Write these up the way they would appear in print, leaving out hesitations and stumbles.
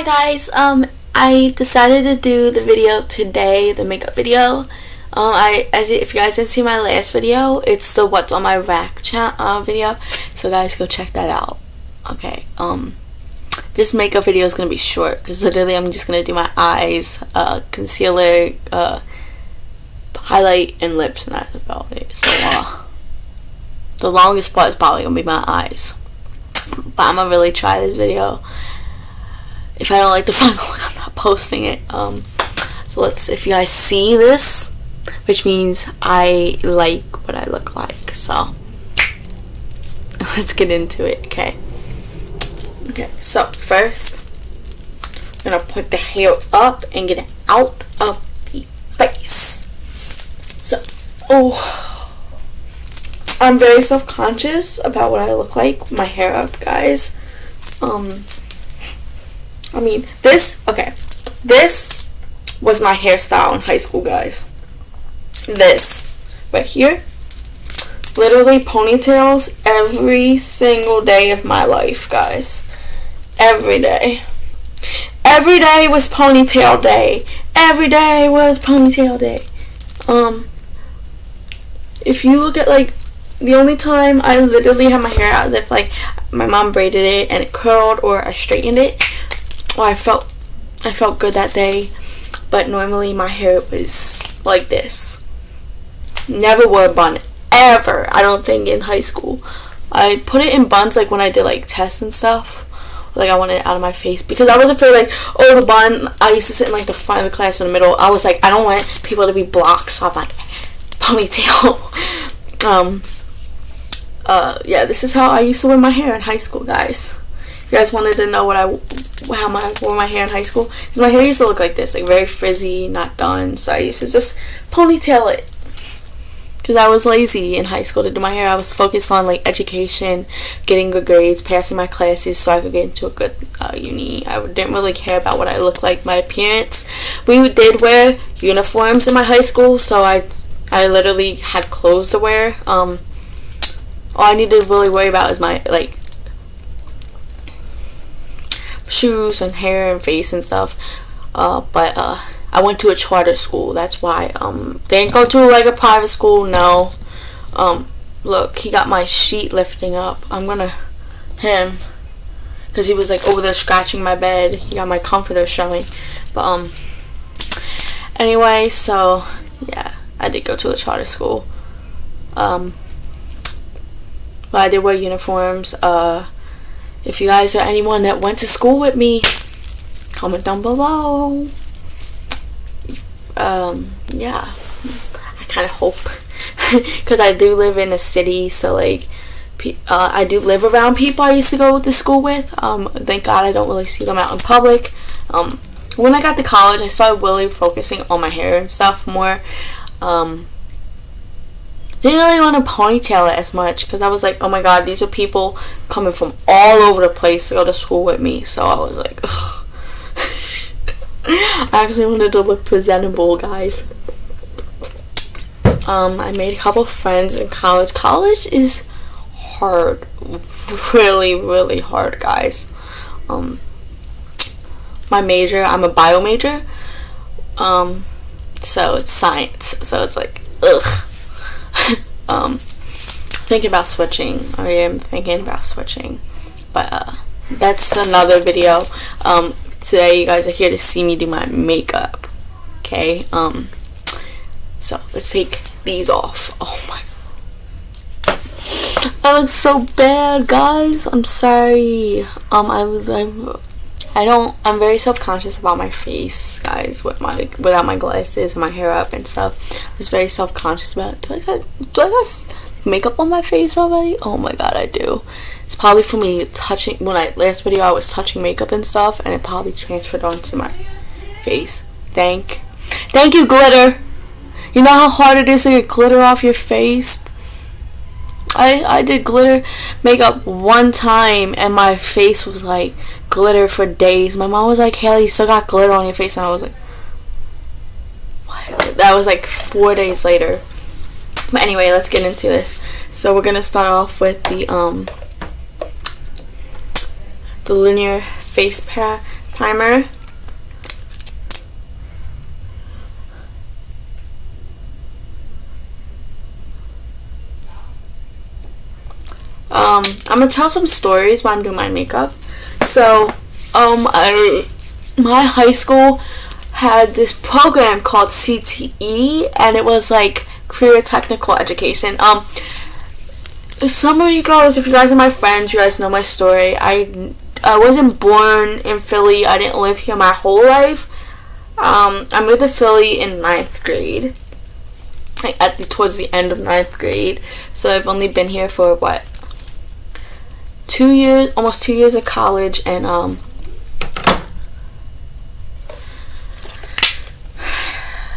Hi guys, I decided to do the video today, the makeup video. If you guys didn't see my last video, it's the what's on my rack video. So guys, go check that out. Okay, this makeup video is gonna be short because literally I'm just gonna do my eyes, concealer, highlight, and lips, and that's about it. So the longest part is probably gonna be my eyes, but I'm gonna really try this video. If I don't like the final look, I'm not posting it. So if you guys see this, which means I like what I look like. So let's get into it. Okay, so first I'm gonna put the hair up and get it out of the face. So I'm very self-conscious about what I look like with my hair up, guys. This was my hairstyle in high school, guys. This right here, literally ponytails every single day of my life, guys. Every day was ponytail day. Every day was ponytail day. If you look at the only time I literally had my hair out is if my mom braided it and it curled, or I straightened it. Well, I felt good that day, but normally my hair was like this. Never wore a bun ever. I don't think in high school. I put it in buns when I did tests and stuff. I wanted it out of my face because I was afraid the bun. I used to sit in the front of the class in the middle. I was I don't want people to be blocked, so I'm ponytail. Yeah, this is how I used to wear my hair in high school, guys. You guys wanted to know how I wore my hair in high school? Because my hair used to look like this, very frizzy, not done. So I used to just ponytail it. Because I was lazy in high school to do my hair. I was focused on education, getting good grades, passing my classes so I could get into a good uni. I didn't really care about what I looked like, my appearance. We did wear uniforms in my high school, so I literally had clothes to wear. All I needed to really worry about is my shoes and hair and face and stuff, but I went to a charter school. That's why didn't go to a private school. No. Look, he got my sheet lifting up. Because he was over there scratching my bed. He got my comforter showing. But anyway, so yeah, I did go to a charter school. But I did wear uniforms. If you guys are anyone that went to school with me, comment down below. Yeah, I kind of hope, because I do live in a city, so I do live around people I used to go to school with. Thank God I don't really see them out in public. When I got to college, I started really focusing on my hair and stuff more. Didn't really want to ponytail it as much because I was oh my god, these are people coming from all over the place to go to school with me. So I was ugh. I actually wanted to look presentable, guys. I made a couple friends in college. College is hard. Really, really hard, guys. My major, I'm a bio major. So it's science. So it's ugh. Thinking about switching. I am thinking about switching, but that's another video. Today you guys are here to see me do my makeup. Okay, so let's take these off. Oh my, I look so bad, guys. I'm sorry. I'm very self-conscious about my face, guys, without my glasses and my hair up and stuff. I was very self-conscious about it. Do I got makeup on my face already? Oh my god, I do. It's probably for me touching, last video I was touching makeup and stuff, and it probably transferred onto my face. Thank you, glitter. You know how hard it is to get glitter off your face? I did glitter makeup one time and my face was glitter for days. My mom was Haley, you still got glitter on your face, and I was what? That was 4 days later. But anyway, let's get into this. So we're gonna start off with the linear face primer. I'm gonna tell some stories while I'm doing my makeup. So, my high school had this program called CTE, and it was like career technical education. Some of you girls, if you guys are my friends, you guys know my story. I wasn't born in Philly. I didn't live here my whole life. I moved to Philly in 9th grade, like towards the end of 9th grade. So I've only been here for what, 2 years, almost 2 years of college, and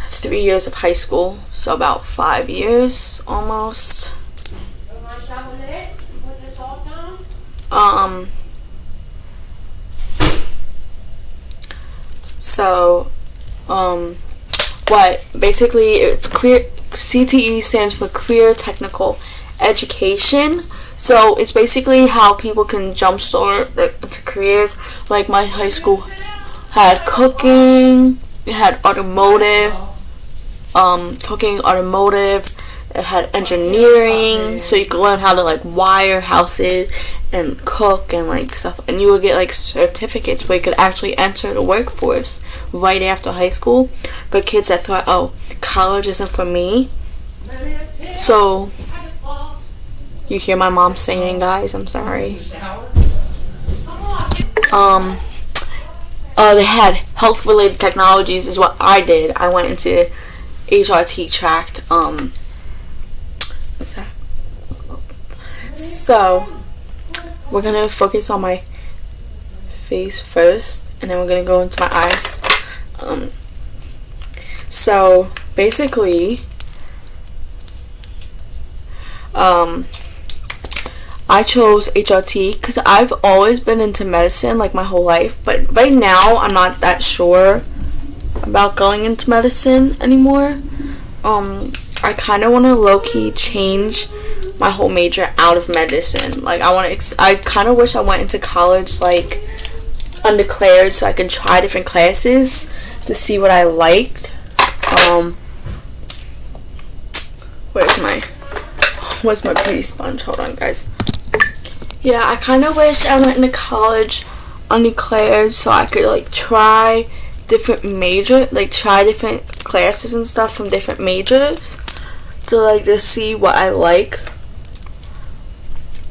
3 years of high school. So about 5 years almost. What basically it's career, CTE stands for career technical education. So it's basically how people can jumpstart into careers. Like my high school had cooking, it had automotive, it had engineering, so you could learn how to like wire houses and cook and like stuff, and you would get like certificates where you could actually enter the workforce right after high school. For kids that thought, oh, college isn't for me. So you hear my mom singing, guys, I'm sorry. They had health related technologies is what I did. I went into HRT tracked. What's that? So we're gonna focus on my face first, and then we're gonna go into my eyes. So basically, I chose HRT because I've always been into medicine like my whole life, but right now I'm not that sure about going into medicine anymore. I kind of want to low-key change my whole major out of medicine. Like I kind of wish I went into college like undeclared so I could try different classes to see what I liked. Where's my beauty sponge? Hold on, guys. Yeah, I kind of wish I went into college undeclared so I could like try different classes and stuff from different majors to see what I like.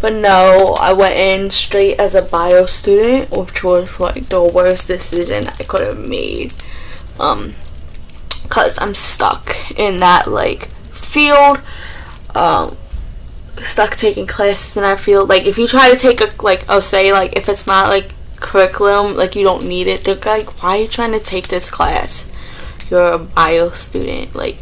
But no, I went in straight as a bio student, which was like the worst decision I could have made, cause I'm stuck in that like field, stuck taking classes in that field. Like if you try to take if it's not like curriculum, like you don't need it, they're like, why are you trying to take this class? You're a bio student, like,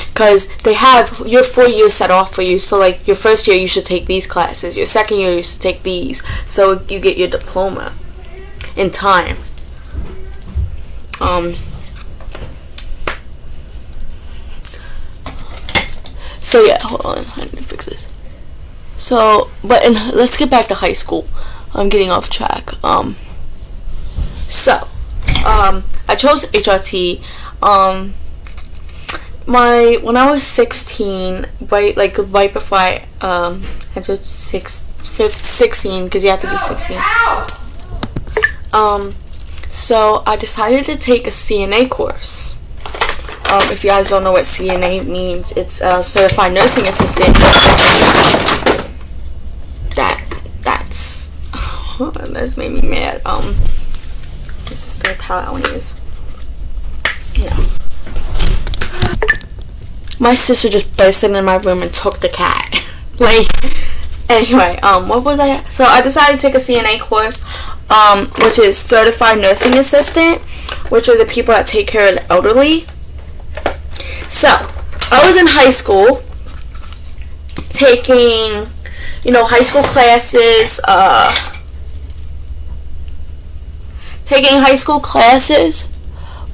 because they have your 4 years set off for you. So like your first year you should take these classes, your second year you should take these, so you get your diploma in time. So yeah, hold on, I need to fix this. So, let's get back to high school. I'm getting off track. I chose HRT. When I was 16, right before I entered 16, because you have to be 16. So I decided to take a CNA course. If you guys don't know what CNA means, it's a certified nursing assistant. That's made me mad. This is the palette I want to use. No. My sister just burst into my room and took the cat. Anyway, what was I? So I decided to take a CNA course, which is certified nursing assistant, which are the people that take care of the elderly. So I was in high school taking, high school classes,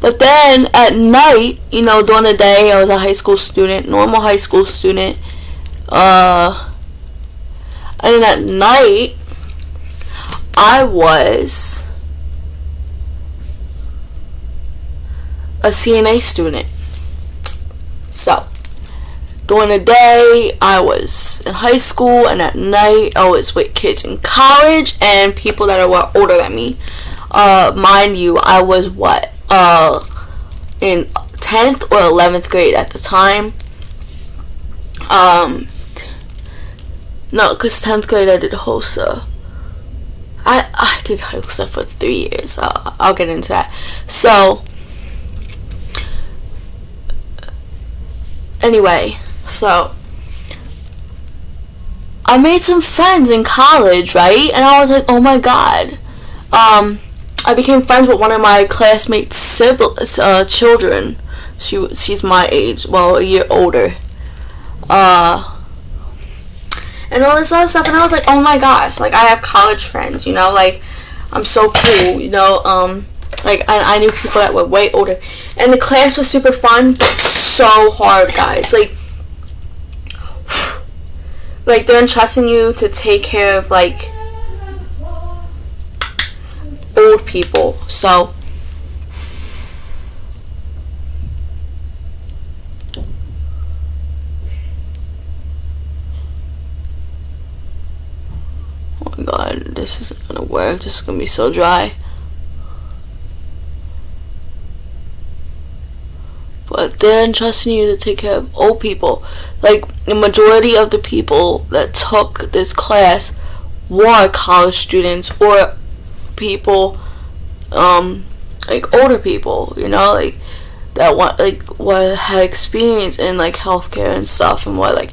but then at night, during the day I was a high school student, normal high school student, and then at night I was a CNA student. So during the day, I was in high school, and at night, I was with kids in college and people that are older than me. Mind you, I was in 10th or 11th grade at the time. No, because 10th grade I did HOSA. I did HOSA for 3 years. I'll get into that. So, anyway, so I made some friends in college, right? And I was like, oh my god. I became friends with one of my classmates' children. She's my age, well, a year older. And all this other stuff, and I was like, oh my gosh, like, I have college friends, you know, like, I'm so cool, you know, like, I knew people that were way older, and the class was super fun, but so hard, guys, like, they're entrusting you to take care of, like, old people, so, oh my god, this isn't gonna work, this is gonna be so dry. But they're entrusting you to take care of old people. Like, the majority of the people that took this class were college students or people, like older people, you know, like that want, like, what had experience in like healthcare and stuff, and what like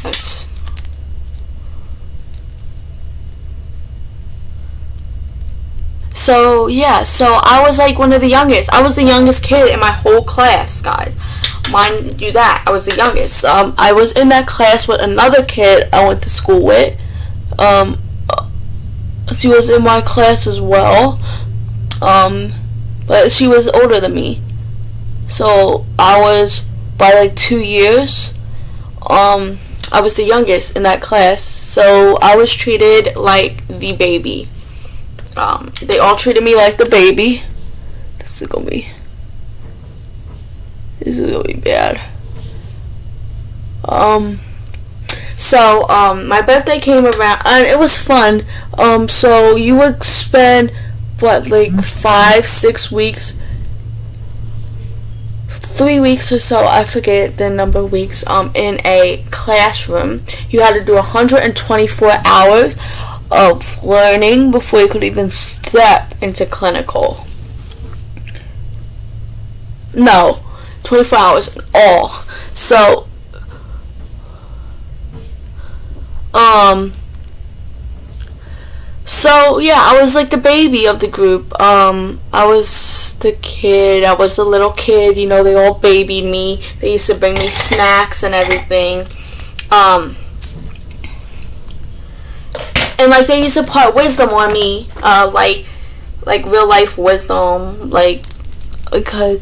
that's so yeah, so I was like one of the youngest. I was the youngest kid in my whole class, guys. Mind you that I was the youngest. I was in that class with another kid I went to school with. She was in my class as well. But she was older than me. So I was, by like 2 years, I was the youngest in that class. So I was treated like the baby. They all treated me like the baby. This is gonna be bad. So my birthday came around, and it was fun. So you would spend what, like 5-6 weeks, 3 weeks or so, I forget the number of weeks, in a classroom. You had to do 124 hours of learning before you could even step into clinical. No, 24 hours in all. So, so yeah, I was like the baby of the group. I was the kid, I was the little kid, you know, they all babied me. They used to bring me snacks and everything. And like they used to impart wisdom on me, like real life wisdom, like, because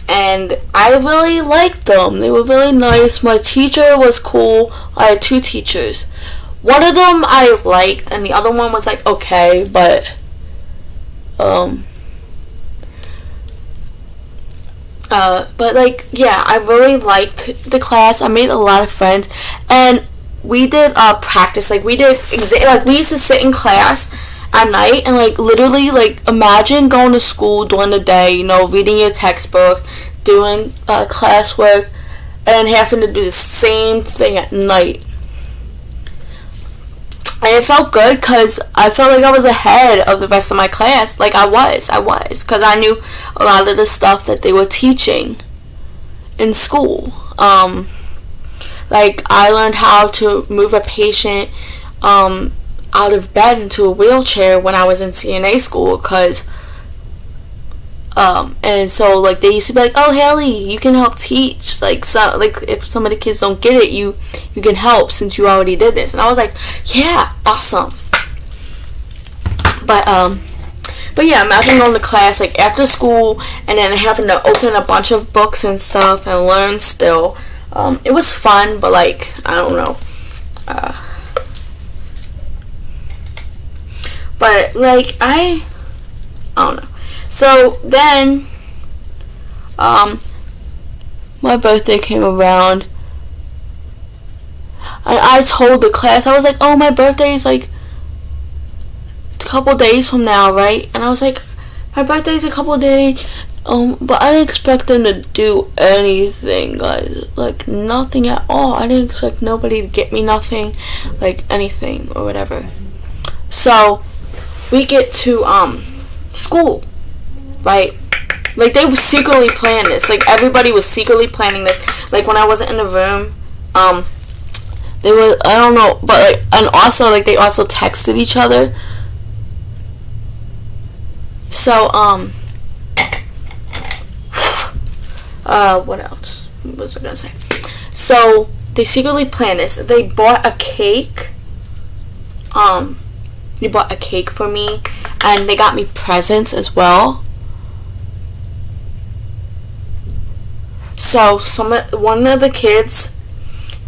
and I really liked them. They were really nice. My teacher was cool. I had 2 teachers. One of them I liked, and the other one was like okay, but like, yeah, I really liked the class. I made a lot of friends, and we did practice. Like, we did like, we used to sit in class at night and like literally, like, imagine going to school during the day, you know, reading your textbooks, doing classwork, and having to do the same thing at night. And it felt good because I felt like I was ahead of the rest of my class. Like, I was because I knew a lot of the stuff that they were teaching in school. Like, I learned how to move a patient out of bed into a wheelchair when I was in CNA school, because and so, like, they used to be like, oh, Haley, you can help teach, like, so, like, if some of the kids don't get it, you can help since you already did this. And I was like, yeah, awesome. But yeah, imagine going to class, like, after school, and then having to open a bunch of books and stuff and learn still. It was fun, but like, I don't know. But like, I don't know. So then, my birthday came around, and I told the class, I was like, oh, my birthday is like a couple days from now, right? And I was like, my birthday's a couple days, but I didn't expect them to do anything, guys. Like, nothing at all. I didn't expect nobody to get me nothing, like anything or whatever. So we get to school, right? Like, they were secretly planning this. Like, everybody was secretly planning this. Like, when I wasn't in the room, they were, I don't know, but like, and also like, they also texted each other. So what else was I gonna say? So they secretly planned this. They bought a cake. They bought a cake for me, and they got me presents as well. So one of the kids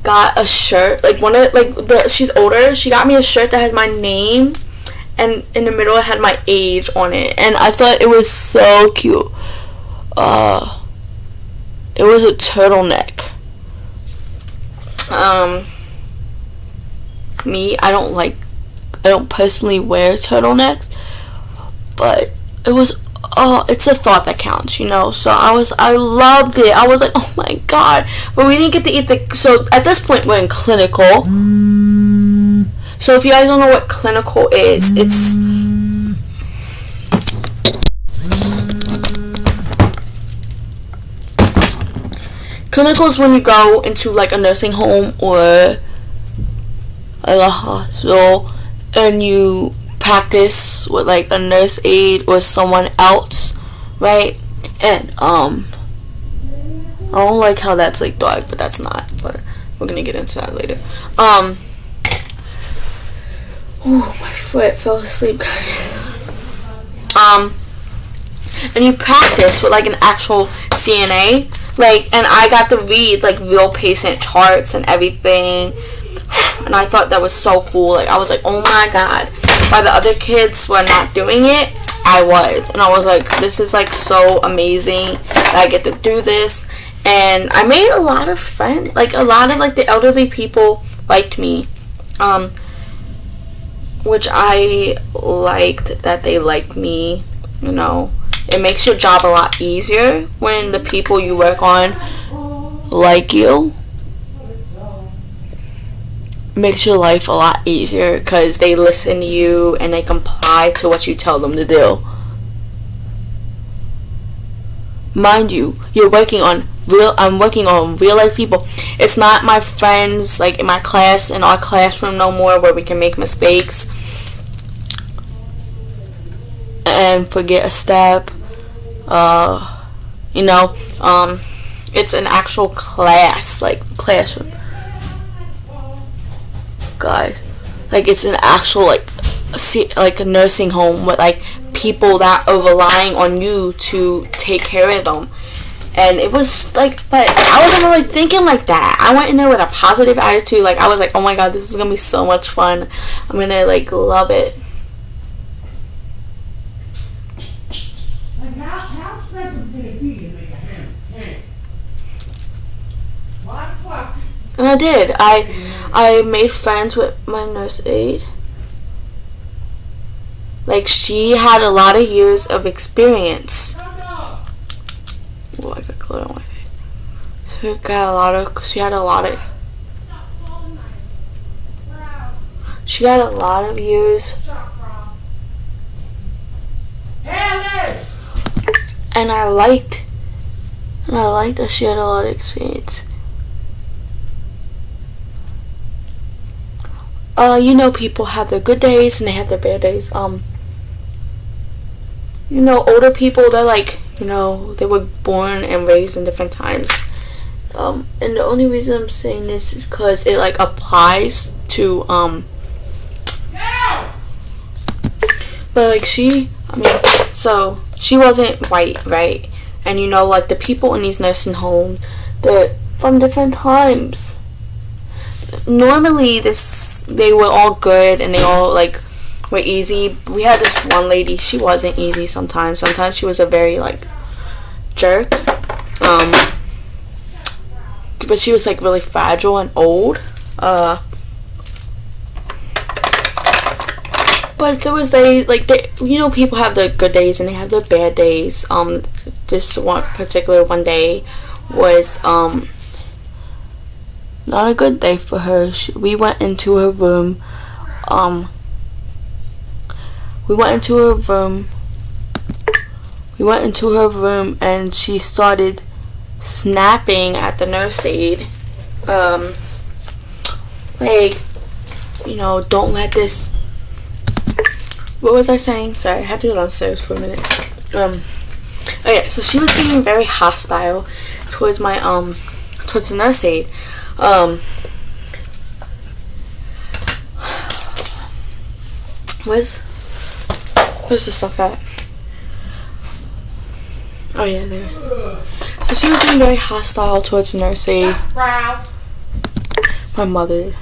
got a shirt. Like, she's older. She got me a shirt that has my name, and in the middle it had my age on it, and I thought it was so cute. It was a turtleneck. I don't personally wear turtlenecks, but it was, it's a thought that counts, you know. So I loved it. I was like, oh my god. But we didn't get to eat so at this point we're in clinical. So if you guys don't know what clinical is, it's clinical is when you go into like a nursing home or like a hospital and you practice with like a nurse aide or someone else, right? And I don't like how that's like dark, but that's not. But we're gonna get into that later. Oh, my foot fell asleep, guys. And you practice with like an actual CNA, like, and I got to read like real patient charts and everything, and I thought that was so cool. Like, I was like, oh my god. While the other kids were not doing it, I was, and I was like, this is like so amazing that I get to do this. And I made a lot of friends. Like, a lot of like the elderly people liked me, which I liked that they liked me, you know. It makes your job a lot easier when the people you work on like you. It makes your life a lot easier because they listen to you and they comply to what you tell them to do. Mind you, I'm working on real life people. It's not my friends like in my class, in our classroom no more, where we can make mistakes and forget a step. You know, it's an actual class, like classroom, guys. Like, it's an actual like a nursing home with like people that are relying on you to take care of them. And it was like, but I wasn't really thinking like that. I went in there with a positive attitude. Like, I was like, oh my god, this is gonna be so much fun. I'm gonna like love it. Like, how expensive can it be to make a ham? What the fuck? And I did. I made friends with my nurse aide. Like, she had a lot of years of experience. Oh, I got glitter on my face. She had a lot of years. And I liked that she had a lot of experience. You know, people have their good days and they have their bad days. You know, older people, they're like, you know, they were born and raised in different times. And the only reason I'm saying this is because it like applies to but like so she wasn't white, right? And you know, like the people in these nursing homes, from different times. Normally they were all good and they all like were easy. We had this one lady, she wasn't easy sometimes. Sometimes she was a very like jerk. But she was like really fragile and old. But there was people have their good days and they have their bad days. This one day was not a good day for her. We went into her room. We went into her room and she started snapping at the nurse aide. Don't let this. What was I saying? Sorry, I had to go downstairs for a minute. So she was being very hostile towards towards the nurse aide. Where's the stuff at? Oh yeah, there. So she was being very hostile towards the nurse aide. My mother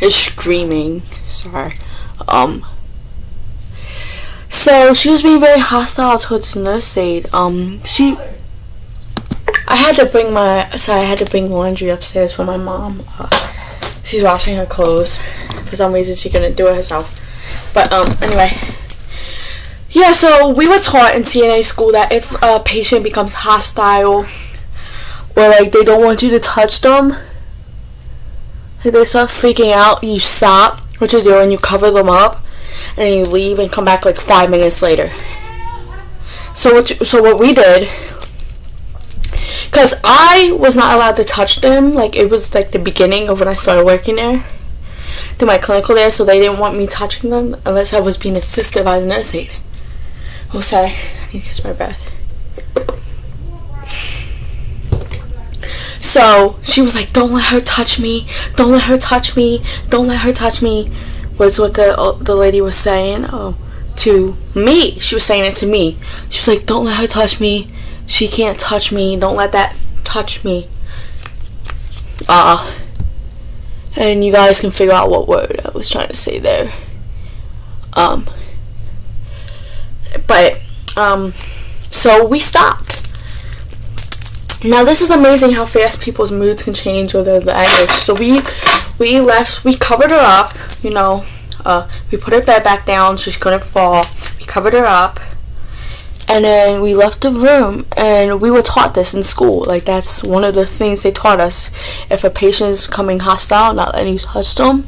is screaming. Sorry. So she was being very hostile towards the nurse aide. I had to bring laundry upstairs for my mom. She's washing her clothes. For some reason she couldn't do it herself. But anyway. Yeah, so we were taught in CNA school that if a patient becomes hostile or like they don't want you to touch them, if they start freaking out, you stop what you're doing, you cover them up, and you leave and come back like 5 minutes later. So what we did, because I was not allowed to touch them, like it was like the beginning of when I started working there, to my clinical there, so they didn't want me touching them unless I was being assisted by the nurse aide. Oh, sorry, I need to catch my breath. So she was like, don't let her touch me, don't let her touch me, don't let her touch me, was what the lady was saying to me. She was saying it to me. She was like, don't let her touch me, she can't touch me, don't let that touch me. And you guys can figure out what word I was trying to say there. So we stopped. Now this is amazing how fast people's moods can change or their language. So we left, we covered her up, we put her bed back down so she couldn't fall. We covered her up and then we left the room, and we were taught this in school. Like that's one of the things they taught us. If a patient is becoming hostile, not letting you touch them,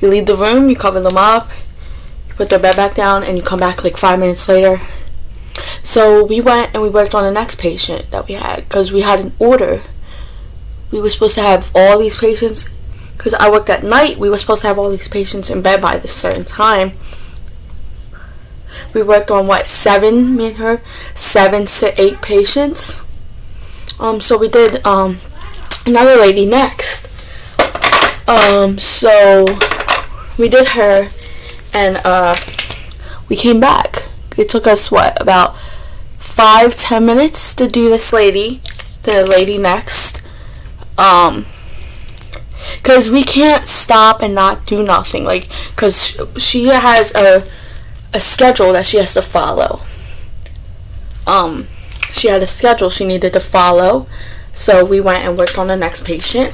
you leave the room, you cover them up, you put their bed back down, and you come back like 5 minutes later. So we went and we worked on the next patient that we had, because we had an order. We were supposed to have all these patients, because I worked at night, we were supposed to have all these patients in bed by this certain time. We worked on me and her, 7 to 8 patients. So we did another lady next. So we did her, and we came back. It took us about 5-10 minutes to do this lady, the lady next. Because we can't stop and not do nothing, like, because she has a schedule that she has to follow. She had a schedule she needed to follow, so we went and worked on the next patient,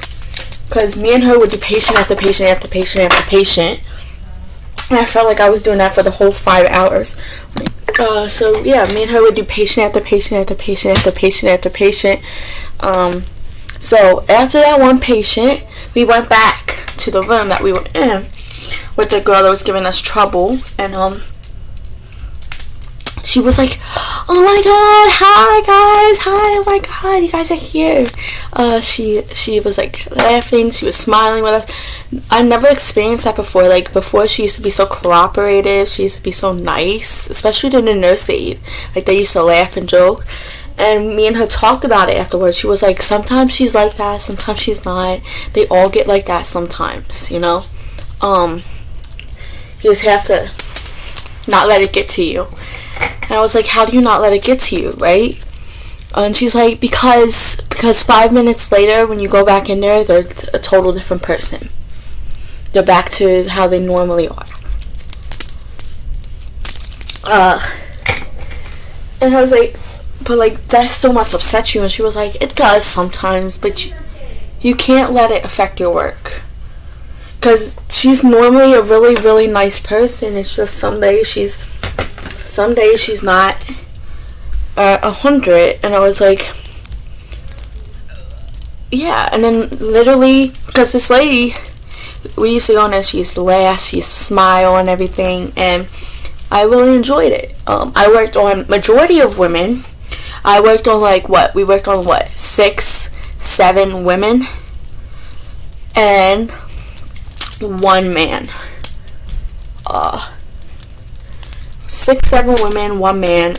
because me and her would do patient after patient after patient after patient, and I felt like I was doing that for the whole 5 hours. So yeah, me and her would do patient after patient after patient after patient after patient. So after that one patient, we went back to the room that we were in with the girl that was giving us trouble, and she was like, oh my god, hi guys, hi, oh my god, you guys are here. She was like laughing, she was smiling with us. I never experienced that before. Like before, she used to be so cooperative, she used to be so nice, especially to the nurse aide. Like they used to laugh and joke, and me and her talked about it afterwards. She was like, sometimes she's like that, sometimes she's not. They all get like that sometimes, you know. You just have to not let it get to you. And I was like, how do you not let it get to you, right? And she's like, because 5 minutes later, when you go back in there, they're a total different person. They're back to how they normally are. And I was like, but like, that still must upset you. And she was like, it does sometimes, but you can't let it affect your work. Because she's normally a really, really nice person. It's just some days she's not 100. And I was like, yeah. And then literally, because this lady, we used to go in there, she used to laugh, she used to smile and everything, and I really enjoyed it. I worked on majority of women. I worked on we worked on 6, 7 women and 1 man. 6, 7 women, 1 man.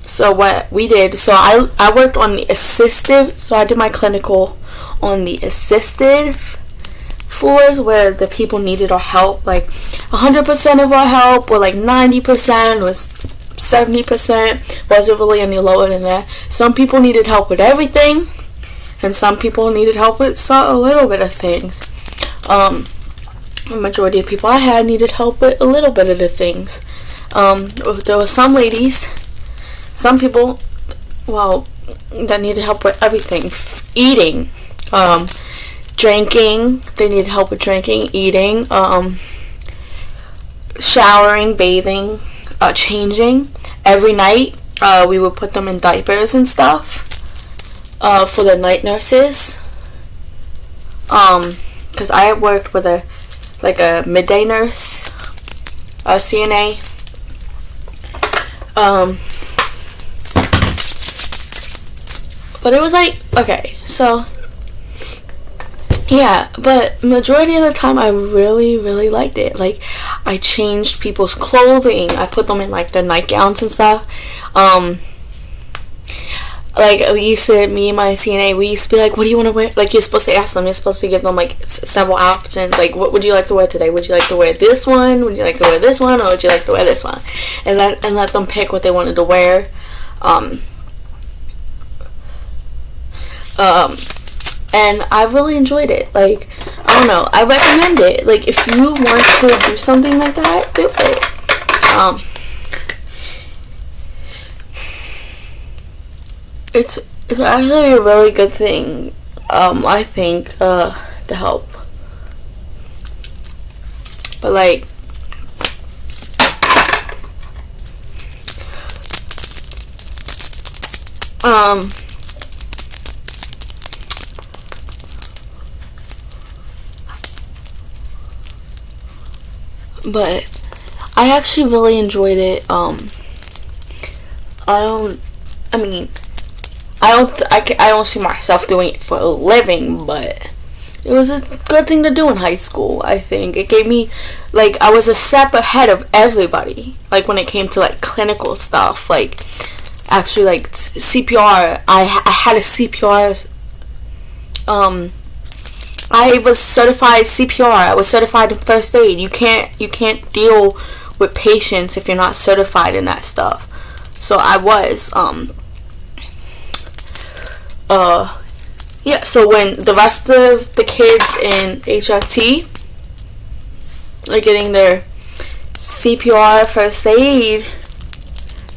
So what we did, so I worked on the assistive, so I did my clinical on the assisted floors where the people needed our help, like 100% of our help, or like 90%, was 70%, wasn't really any lower than that. Some people needed help with everything, and some people needed help with a little bit of things. The majority of people I had needed help with a little bit of the things. There were some ladies, some people, that needed help with everything. Eating, drinking, they needed help with drinking, eating, showering, bathing, changing. Every night, we would put them in diapers and stuff, for the night nurses. Because I worked with a midday nurse, a CNA. But it was like, okay, so yeah, but majority of the time I really, really liked it. Like, I changed people's clothing. I put them in like their nightgowns and stuff. Like, me and my CNA, we used to be like, what do you want to wear? Like, you're supposed to ask them. You're supposed to give them like several options. Like, what would you like to wear today? Would you like to wear this one? Would you like to wear this one? Or would you like to wear this one? And let them pick what they wanted to wear. And I really enjoyed it. Like, I don't know, I recommend it. Like, if you want to do something like that, do it. It's actually a really good thing, I think, to help. But like, but I actually really enjoyed it. I don't see myself doing it for a living, but it was a good thing to do in high school. I think it gave me, like, I was a step ahead of everybody, like, when it came to like clinical stuff. Like, actually, like, CPR, I had a CPR, I was certified CPR. I was certified in first aid. You can't deal with patients if you're not certified in that stuff. So I was, yeah, so when the rest of the kids in HRT are getting their CPR first aid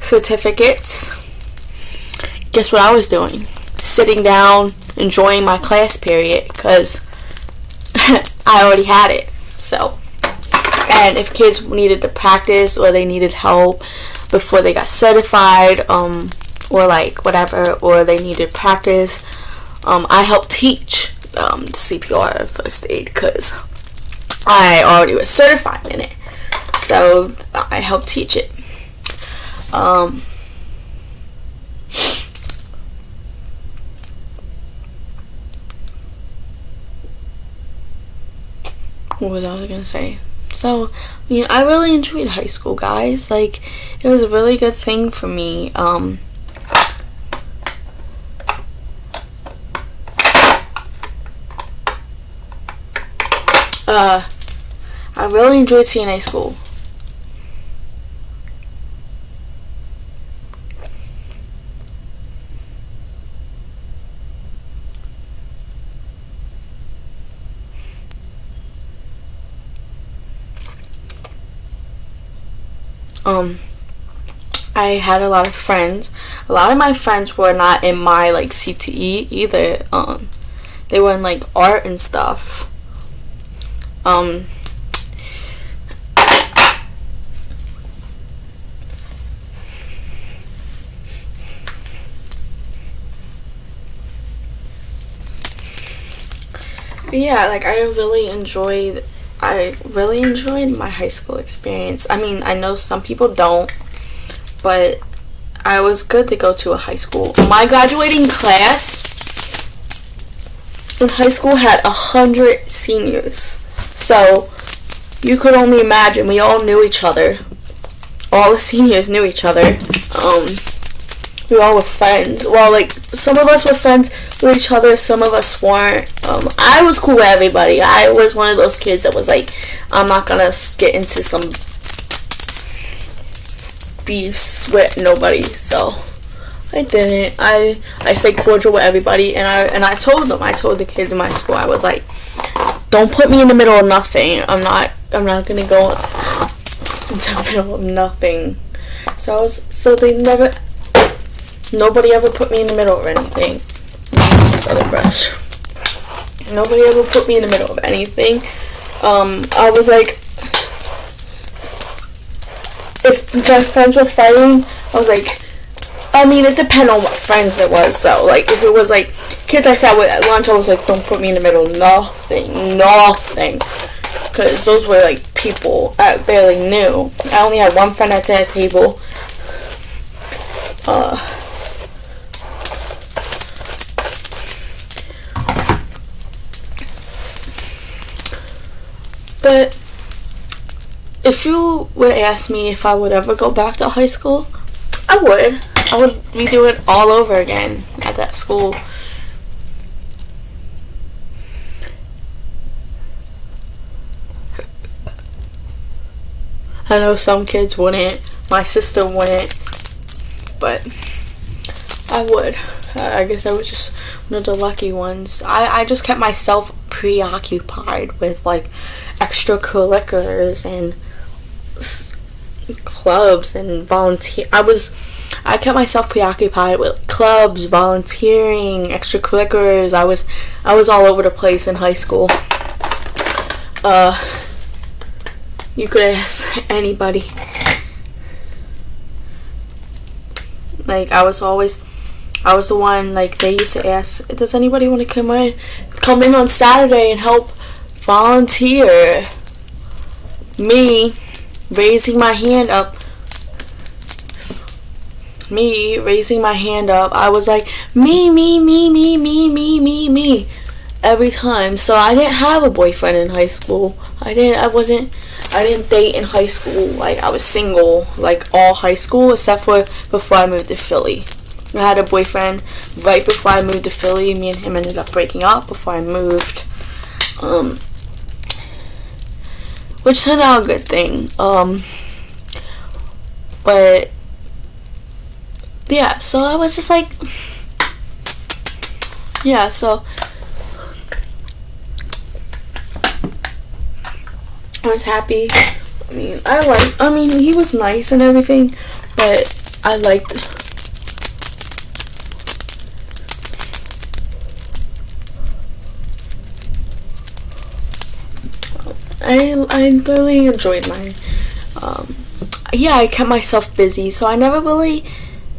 certificates, guess what I was doing? Sitting down, enjoying my class period, because I already had it. So, and if kids needed to practice or they needed help before they got certified, or like whatever, or they needed practice, I helped teach CPR first aid because I already was certified in it. So I helped teach it. What was I gonna say? So, I really enjoyed high school, guys. Like, it was a really good thing for me. I really enjoyed CNA school. I had a lot of friends. A lot of my friends were not in my like CTE either. They were in like art and stuff. Yeah, like I really enjoyed my high school experience. I mean, I know some people don't, but I was good to go to a high school. My graduating class in high school had 100 seniors. So you could only imagine, we all knew each other. All the seniors knew each other. We all were friends. Well, like, some of us were friends with each other, some of us weren't. I was cool with everybody. I was one of those kids that was like, I'm not gonna get into some beefs with nobody, so I didn't. I stayed cordial with everybody, and I told the kids in my school, I was like, don't put me in the middle of nothing. I'm not gonna go into the middle of nothing. Nobody ever put me in the middle of anything. Use this other brush. Nobody ever put me in the middle of anything. I was like, if my friends were fighting, I was like, I mean, it depended on what friends it was, though. Like, if it was like kids I sat with at lunch, I was like, don't put me in the middle. Nothing. Because those were like people I barely knew. I only had one friend at that table. But if you would ask me if I would ever go back to high school, I would. I would redo it all over again at that school. I know some kids wouldn't. My sister wouldn't. But I would. I guess I was just one of the lucky ones. I just kept myself preoccupied with like extracurriculars and clubs and volunteer. I kept myself preoccupied with clubs, volunteering, extracurriculars. I was all over the place in high school. You could ask anybody. Like, I was the one, like, they used to ask, does anybody want to come in on Saturday and help volunteer? Me raising my hand up, I was like, me, every time. So I didn't have a boyfriend in high school. I didn't date in high school. Like, I was single, like, all high school, except for before I moved to Philly. I had a boyfriend right before I moved to Philly. Me and him ended up breaking up before I moved. Which turned out a good thing. But yeah, so I was just like, yeah, so I was happy. I mean, he was nice and everything, but I liked. I really enjoyed my, yeah, I kept myself busy, so I never really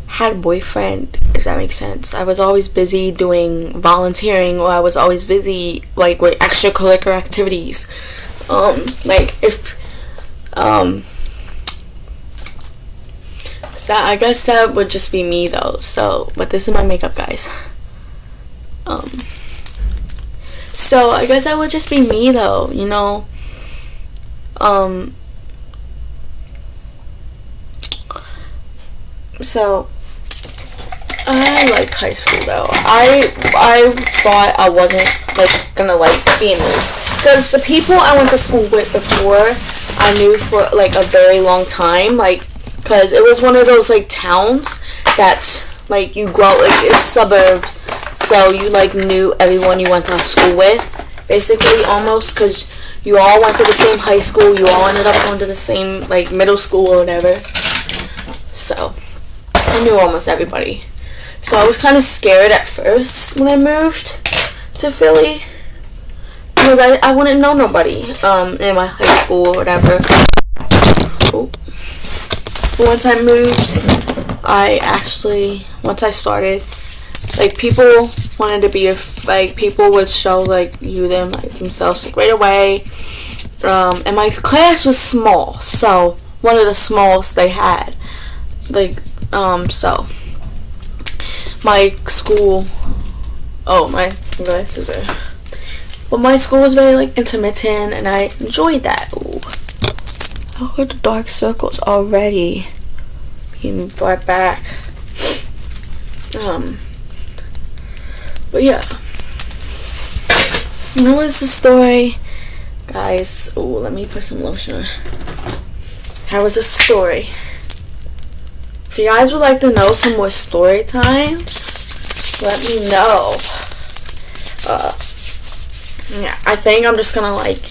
had a boyfriend, if that makes sense. I was always busy doing volunteering, or I was always busy, like, with extracurricular activities. So I guess that would just be me, though. So, but this is my makeup, guys. So I guess that would just be me, though, you know. So I like high school, though. I thought I wasn't like gonna like being moved, because the people I went to school with before I knew for like a very long time, like, because it was one of those like towns that's like you grow, like, it was suburbs, so you like knew everyone you went to school with, basically, almost, because you all went to the same high school, you all ended up going to the same like middle school or whatever. so I knew almost everybody. So I was kind of scared at first when I moved to Philly, because I wouldn't know nobody in my high school or whatever. Oh. But once I moved, once I started, like, people wanted to be like, people would show like them like themselves like right away. And my class was small, so one of the smallest they had. Like, so my school. Oh, my glasses are. But my school was very like intermittent, and I enjoyed that. Ooh. I heard the dark circles already being brought back. But yeah. What was the story, guys? Oh, let me put some lotion on. How was the story? If you guys would like to know some more story times, let me know. Yeah, I think I'm just gonna like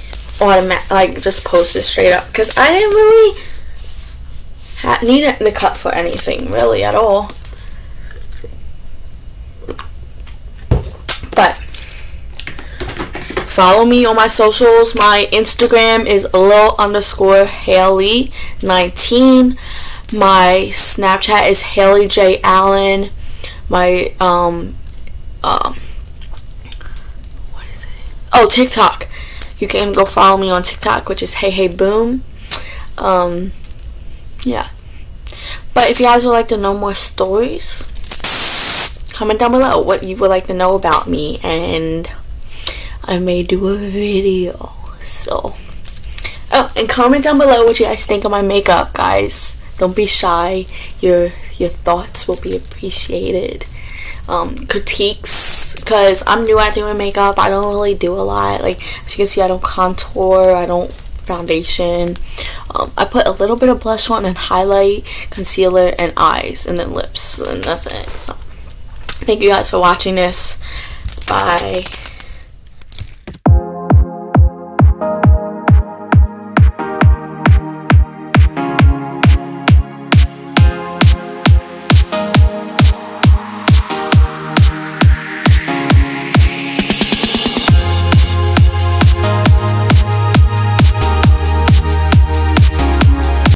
just post this straight up, because I didn't really need the cut for anything really at all. But follow me on my socials. My Instagram is _Haley19. My Snapchat is Haley J Allen. My what is it? Oh, TikTok. You can go follow me on TikTok, which is Hey Boom. Yeah. But if you guys would like to know more stories, comment down below what you would like to know about me, and I may do a video. So, oh, and comment down below what you guys think of my makeup, guys. Don't be shy. Your thoughts will be appreciated. Critiques, because I'm new at doing makeup. I don't really do a lot. Like, as you can see, I don't contour. I don't foundation. I put a little bit of blush on and highlight, concealer, and eyes, and then lips, and that's it. So thank you guys for watching this. Bye.